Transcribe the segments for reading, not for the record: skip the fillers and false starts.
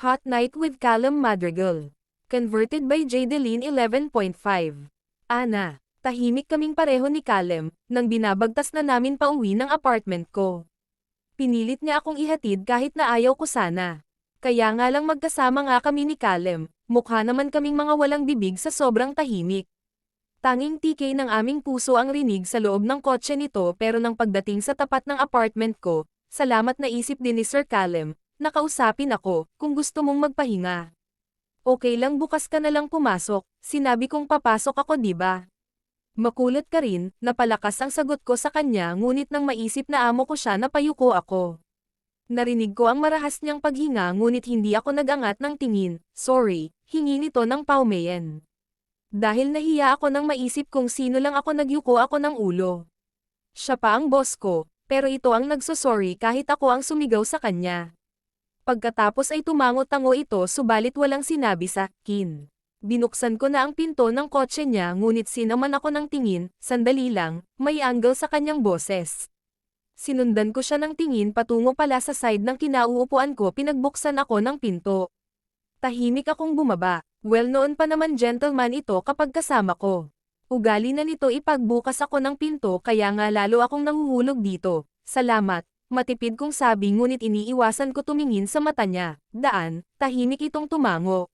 Hot Night with Callum Madrigal. Converted by Jadeline 11.5. Ana, tahimik kaming pareho ni Callum, nang binabagtas na namin pauwi ng apartment ko. Pinilit niya akong ihatid kahit na ayaw ko sana. Kaya nga lang magkasama nga kami ni Callum, mukha naman kaming mga walang bibig sa sobrang tahimik. Tanging tikay ng aming puso ang rinig sa loob ng kotse nito pero nang pagdating sa tapat ng apartment ko, salamat na isip din ni Sir Callum, nakausapin ako, kung gusto mong magpahinga. Okay lang bukas ka na lang pumasok, sinabi kong papasok ako diba? Makulot ka rin, napalakas ang sagot ko sa kanya ngunit nang maisip na amo ko siya napayuko ako. Narinig ko ang marahas niyang paghinga ngunit hindi ako nagangat ng tingin, sorry, hingi nito ng paumayan. Dahil nahiya ako nang maisip kung sino lang ako nagyuko ako ng ulo. Siya pa ang boss ko, pero ito ang nagsosorry kahit ako ang sumigaw sa kanya. Pagkatapos ay tumango-tango ito subalit walang sinabi sa akin. Binuksan ko na ang pinto ng kotse niya ngunit sinaman ako ng tingin, sandali lang, may angle sa kanyang boses. Sinundan ko siya ng tingin patungo pala sa side ng kinauupuan ko pinagbuksan ako ng pinto. Tahimik akong bumaba, well noon pa naman gentleman ito kapag kasama ko. Ugali na nito ipagbukas ako ng pinto kaya nga lalo akong nahuhulog dito, salamat. Matipid kong sabi ngunit iniiwasan ko tumingin sa mata niya, daan, tahimik itong tumango.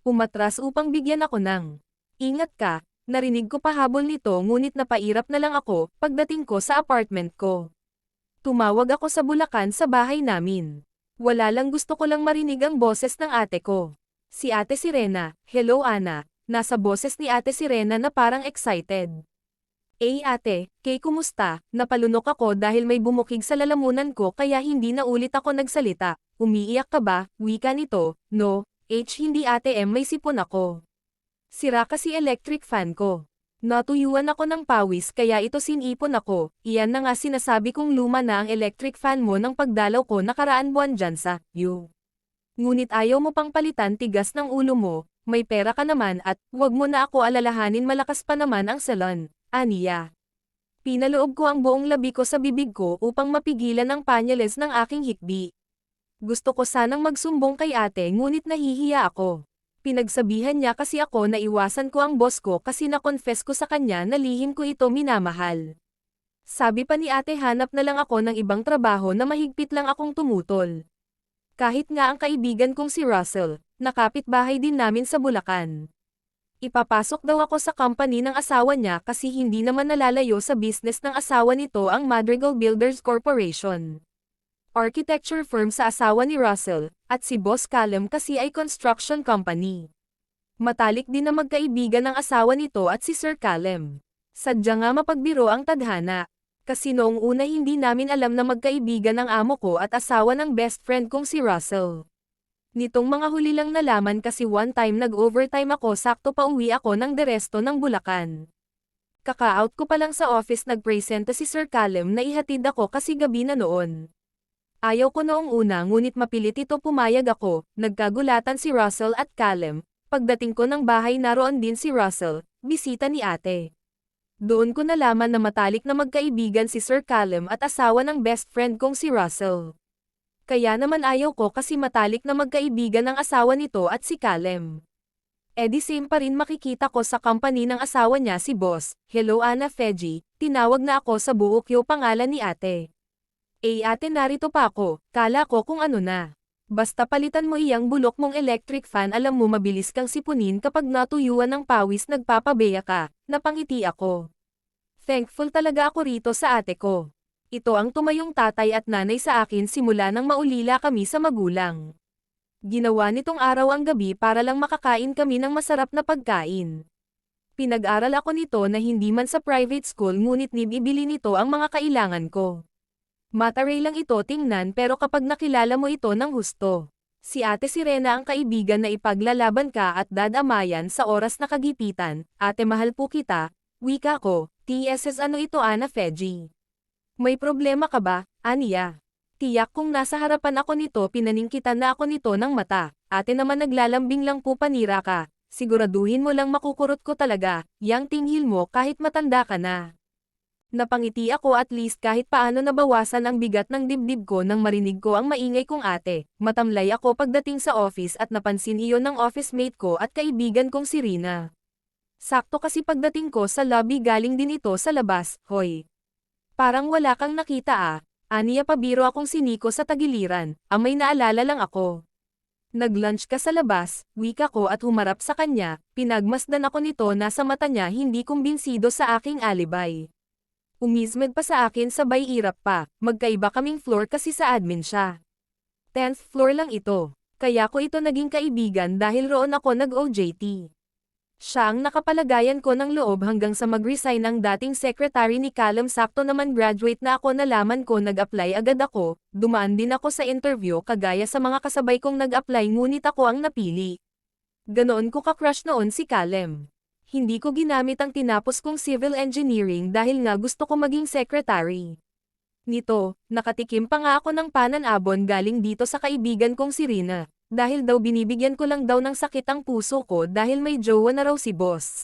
Umatras upang bigyan ako ng, ingat ka, narinig ko pahabol nito ngunit napairap na lang ako pagdating ko sa apartment ko. Tumawag ako sa Bulacan sa bahay namin. Wala lang gusto ko lang marinig ang boses ng ate ko. Si Ate Sirena, hello Ana, nasa boses ni Ate Sirena na parang excited. Ate, kay kumusta? Napalunok ako dahil may bumukig sa lalamunan ko kaya hindi na ulit ako nagsalita. Umiiyak ka ba? Wika nito, no, hindi Ate may sipon ako. Sira kasi electric fan ko. Natuyuan ako ng pawis kaya ito sinipon ako, iyan na nga sinasabi kong luma na ang electric fan mo nang pagdalaw ko nakaraan buwan dyan sa, Ngunit ayaw mo pang palitan tigas ng ulo mo, may pera ka naman at, wag mo na ako alalahanin malakas pa naman ang salon. Aniya. Pinaloob ko ang buong labi ko sa bibig ko upang mapigilan ang panyales ng aking hikbi. Gusto ko sanang magsumbong kay ate ngunit nahihiya ako. Pinagsabihan niya kasi ako na iwasan ko ang boss ko kasi na-confess ko sa kanya na lihim ko ito minamahal. Sabi pa ni ate hanap na lang ako ng ibang trabaho na mahigpit lang akong tumutol. Kahit nga ang kaibigan kong si Russell, nakapitbahay din namin sa Bulacan. Ipapasok daw ako sa company ng asawa niya kasi hindi naman nalalayo sa business ng asawa nito ang Madrigal Builders Corporation. Architecture firm sa asawa ni Russell, at si Boss Callum kasi ay construction company. Matalik din na magkaibigan ng asawa nito at si Sir Callum. Sadya nga mapagbiro ang tadhana. Kasi noong una hindi namin alam na magkaibigan ang amo ko at asawa ng best friend kong si Russell. Nitong mga huli lang nalaman kasi one time nag-overtime ako sakto pa uwi ako ng deresto ng Bulacan. Kaka-out ko pa lang sa office nagpresenta si Sir Callum na ihatid ako kasi gabi na noon. Ayaw ko noong una ngunit mapilit ito pumayag ako, nagkagulatan si Russell at Callum. Pagdating ko ng bahay naroon din si Russell, bisita ni ate. Doon ko nalaman na matalik na magkaibigan si Sir Callum at asawa ng best friend kong si Russell. Kaya naman ayaw ko kasi matalik na magkaibigan ng asawa nito at si Callum. Di same pa rin makikita ko sa company ng asawa niya si Boss, hello Ana Feji, tinawag na ako sa buhok pangalan ni ate. Ate narito pa ako, kala ko kung ano na. Basta palitan mo iyang bulok mong electric fan alam mo mabilis kang sipunin kapag natuyuan ng pawis nagpapabeya ka, napangiti ako. Thankful talaga ako rito sa ate ko. Ito ang tumayong tatay at nanay sa akin simula nang maulila kami sa magulang. Ginawa nitong araw ang gabi para lang makakain kami ng masarap na pagkain. Pinag-aral ako nito na hindi man sa private school ngunit nibibili nito ang mga kailangan ko. Mataray lang ito tingnan pero kapag nakilala mo ito ng husto. Si Ate Sirena ang kaibigan na ipaglalaban ka at dadamayan sa oras na kagipitan, ate mahal po kita, wika ko, TSS ano ito Ana Feji. May problema ka ba, Aniya? Tiyak kung nasa harapan ako nito pinaningkitan na ako nito ng mata, ate naman naglalambing lang po panira ka, siguraduhin mo lang makukurot ko talaga, yang tinghil mo kahit matanda ka na. Napangiti ako at least kahit paano nabawasan ang bigat ng dibdib ko nang marinig ko ang maingay kong ate. Matamlay ako pagdating sa office at napansin iyon ng office mate ko at kaibigan kong si Rina. Sakto kasi pagdating ko sa lobby galing din ito sa labas, hoy. Parang wala kang nakita ah. Aniya pabiro akong siniko sa tagiliran, may naalala lang ako. Nag-lunch ka sa labas, wika ko at humarap sa kanya, pinagmasdan ako nito na sa mata niya hindi kumbinsido sa aking alibay. Umismed pa sa akin sabay irap pa, magkaiba kaming floor kasi sa admin siya. 10th floor lang ito, kaya ko ito naging kaibigan dahil roon ako nag-OJT. Siya ang nakapalagayan ko ng loob hanggang sa mag-resign ang dating secretary ni Callum. Sakto naman graduate na ako, nalaman ko nag-apply agad ako, dumaan din ako sa interview kagaya sa mga kasabay kong nag-apply ngunit ako ang napili. Ganoon ko ka-crush noon si Callum. Hindi ko ginamit ang tinapos kong civil engineering dahil nga gusto ko maging secretary. Nito, nakatikim pa nga ako ng pananabon galing dito sa kaibigan kong si Rina, dahil daw binibigyan ko lang daw ng sakit ang puso ko dahil may jowa na raw si boss.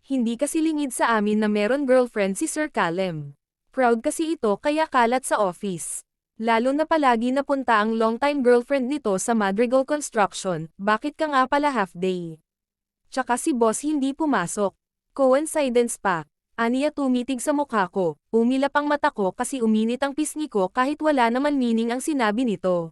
Hindi kasi lingid sa amin na meron girlfriend si Sir Callum. Proud kasi ito kaya kalat sa office. Lalo na palagi napunta ang long-time girlfriend nito sa Madrigal Construction, bakit ka nga pala half day? Tsaka si boss hindi pumasok. Coincidence pa. Aniya tumitig sa mukha ko, umilap ang mata ko kasi uminit ang pisngi ko kahit wala naman meaning ang sinabi nito.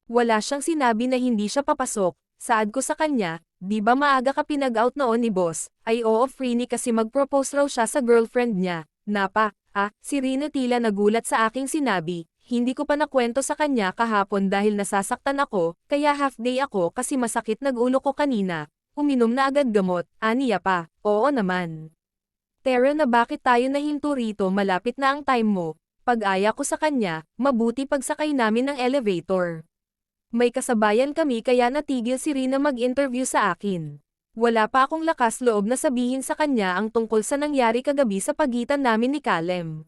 Wala siyang sinabi na hindi siya papasok, saad ko sa kanya, di ba maaga ka pinag-out noon ni boss? Ay oo Frini kasi mag-propose raw siya sa girlfriend niya. Napa, si Rina tila nagulat sa aking sinabi, hindi ko pa nakwento sa kanya kahapon dahil nasasaktan ako, kaya half day ako kasi masakit nag-ulo ko kanina. Uminom na agad gamot, aniya pa, oo naman. Tara na bakit tayo nahinto rito, malapit na ang time mo. Pag-aya ko sa kanya, mabuti pagsakay namin ng elevator. May kasabayan kami kaya natigil si Rina mag-interview sa akin. Wala pa akong lakas loob na sabihin sa kanya ang tungkol sa nangyari kagabi sa pagitan namin ni Callum.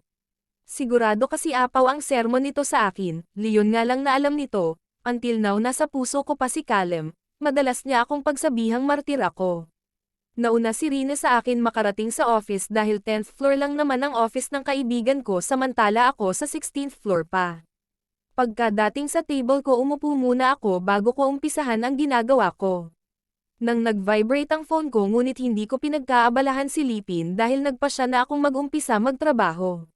Sigurado kasi apaw ang sermon nito sa akin, Leon nga lang na alam nito, until now nasa puso ko pa si Callum. Madalas niya akong pagsabihang martir ako. Nauna si Rina sa akin makarating sa office dahil 10th floor lang naman ang office ng kaibigan ko samantala ako sa 16th floor pa. Pagkadating sa table ko umupo muna ako bago ko umpisahan ang ginagawa ko. Nang nag-vibrate ang phone ko ngunit hindi ko pinagkaabalahan silipin dahil nagpa siya na akong mag-umpisa magtrabaho.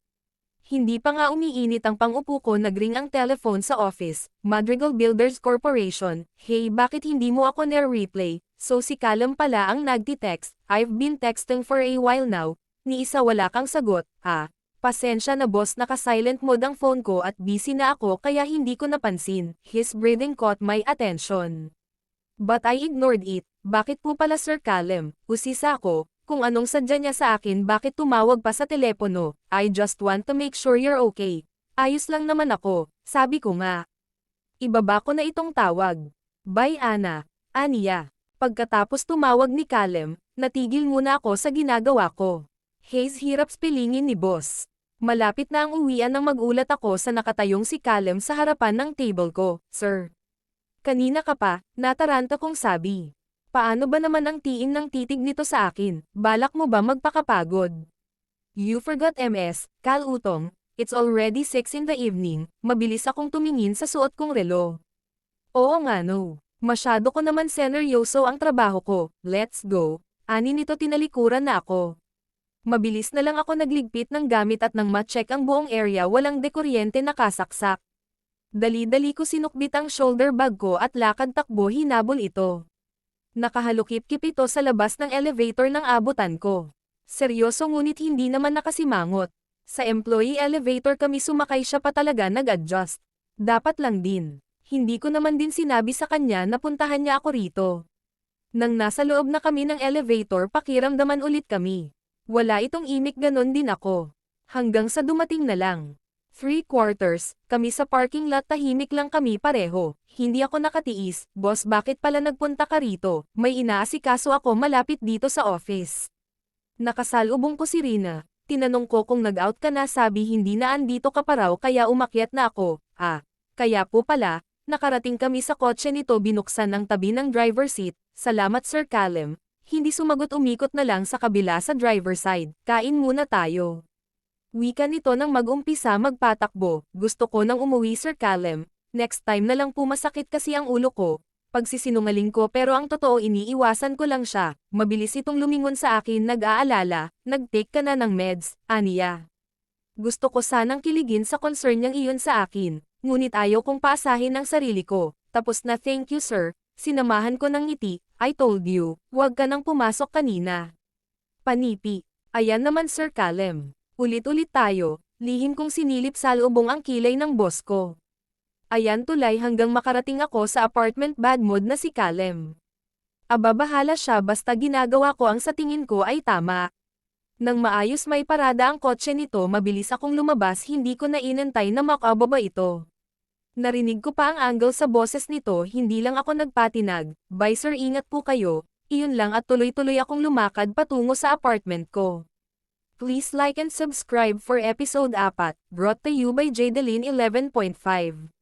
Hindi pa nga umiinit ang pang-upo ko nagring ang telephone sa office, Madrigal Builders Corporation. Hey bakit hindi mo ako nare-replay? So si Callum pala ang nagti-text, I've been texting for a while now. Ni isa wala kang sagot, pasensya na boss naka-silent mode ang phone ko at busy na ako kaya hindi ko napansin. His breathing caught my attention. But I ignored it. Bakit po pala Sir Callum? Usisa ako. Kung anong sadya niya sa akin bakit tumawag pa sa telepono, I just want to make sure you're okay. Ayos lang naman ako, sabi ko nga. Ibaba ko na itong tawag. Bye Ana, Aniya. Pagkatapos tumawag ni Callum, natigil muna ako sa ginagawa ko. Haze hirap spellingin ni boss. Malapit na ang uwian nang magulat ako sa nakatayong si Callum sa harapan ng table ko, Sir. Kanina ka pa, nataranta kong sabi. Paano ba naman ang tiin ng titig nito sa akin? Balak mo ba magpakapagod? You forgot MS, Cal Utong, it's already 6 in the evening, mabilis akong tumingin sa suot kong relo. Oo nga no, masyado ko naman seneryoso ang trabaho ko, let's go. Ani nito tinalikuran na ako. Mabilis na lang ako nagligpit ng gamit at nang ma-check ang buong area walang dekuryente na kasaksak. Dali-dali ko sinukbit ang shoulder bag ko at lakad takbo hinabol ito. Nakahalukip-kip ito sa labas ng elevator ng abutan ko. Seryoso ngunit hindi naman nakasimangot. Sa employee elevator kami sumakay siya pa talaga nag-adjust. Dapat lang din. Hindi ko naman din sinabi sa kanya na puntahan niya ako rito. Nang nasa loob na kami ng elevator pakiramdaman ulit kami. Wala itong imik ganon din ako. Hanggang sa dumating na lang. 3/4, kami sa parking lot tahimik lang kami pareho. Hindi ako nakatiis, boss bakit pala nagpunta ka rito? May inaasikaso ako malapit dito sa office. Nakasalubong ko si Rina. Tinanong ko kung nag-out ka na sabi hindi na andito ka pa raw kaya umakyat na ako. Kaya po pala, nakarating kami sa kotse nito binuksan ng tabi ng driver seat. Salamat Sir Callum. Hindi sumagot umikot na lang sa kabila sa driver side. Kain muna tayo. Wika nito nang mag-umpisa magpatakbo. Gusto ko nang umuwi Sir Callum. Next time na lang po masakit kasi ang ulo ko. Pagsisinungaling ko pero ang totoo iniiwasan ko lang siya. Mabilis itong lumingon sa akin nag-aalala. Nag-take ka na ng meds, aniya. Gusto ko sanang kiligin sa concern niyang iyon sa akin. Ngunit ayaw kong paasahin ang sarili ko. Tapos na thank you sir. Sinamahan ko ng ngiti. I told you, huwag ka nang pumasok kanina. Panipi. Ayan naman Sir Callum. Ulit-ulit tayo. Lihim kong sinilip sa lubong ang kilay ng boss ko. Ayan tulay hanggang makarating ako sa apartment bad mood na si Callum. Aba bahala siya basta ginagawa ko ang sa tingin ko ay tama. Nang maayos may parada ang kotse nito mabilis akong lumabas hindi ko na inantay na makababa ito. Narinig ko pa ang angle sa boses nito hindi lang ako nagpatinag, bye sir ingat po kayo, iyon lang at tuloy-tuloy akong lumakad patungo sa apartment ko. Please like and subscribe for episode 4, brought to you by Jaydeline 11.5.